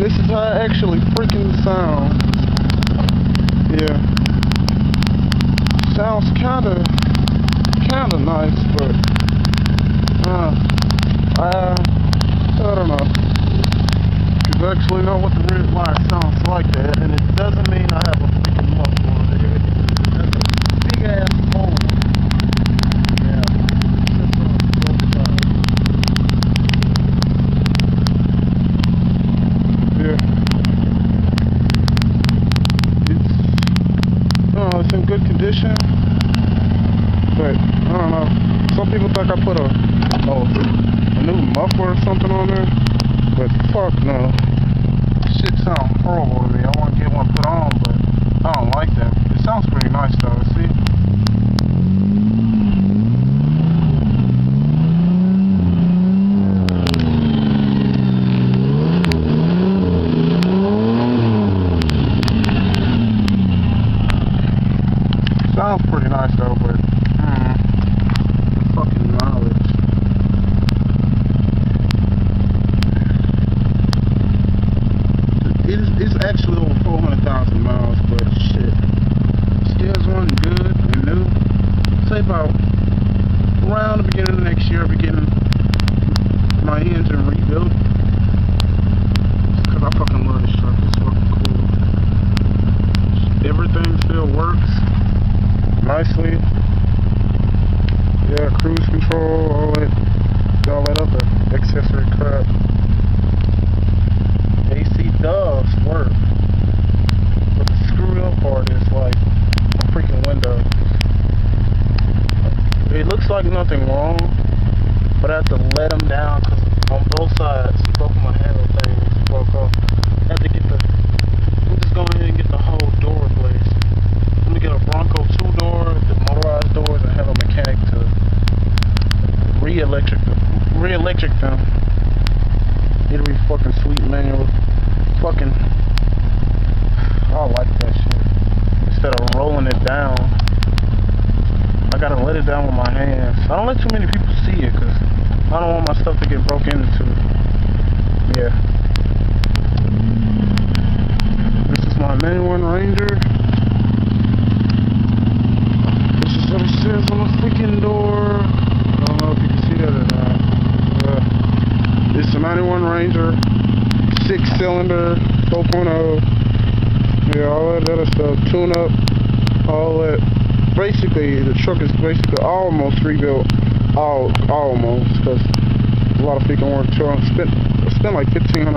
And this is how it actually freaking sounds. Yeah. Sounds kinda nice, but I don't know. Cause I actually know what the red line sounds like that, and it doesn't mean I have a freaking muffler on there. That's a big ass hole. Yeah. Sits on both sides. Yeah. It's in good condition, but I don't know. Some people think I put a new muffler or something on there, but fuck no. Shit sounds horrible to me. I want to get one put on, but I don't like that. It sounds pretty nice though, see? Sounds pretty nice though, but fucking mileage. It's actually over 400,000 miles, but shit, still running good and new. Say about around the beginning of next year, beginning my engine rebuilt. Cause I fucking love this truck. It's fucking cool. Everything still works nicely. Yeah, cruise control, all that other accessory crap. AC does work, but the screwed up part is like a freaking window. It looks like nothing wrong, but I have to let them down because on both sides, both of my handle things broke off. I have to get I'm just going ahead and get the whole door replaced. I'm gonna get a Bronco 2-door, the motorized doors, and have a mechanic to re-electric them. It'll be fucking sweet, man. Fucking, I like that shit. Instead of rolling it down, I gotta let it down with my hands. I don't let too many people see it, cause I don't want my stuff to get broken into. Yeah. This is my 91 Ranger. This is what it says on the freaking door. I don't know if you can see that or not. This is a 91 Ranger, 6-cylinder, 4.0. Yeah, all that other stuff. Tune up, all that. Basically, the truck is basically almost rebuilt. Almost, because a lot of people weren't sure. Spent like $1,500.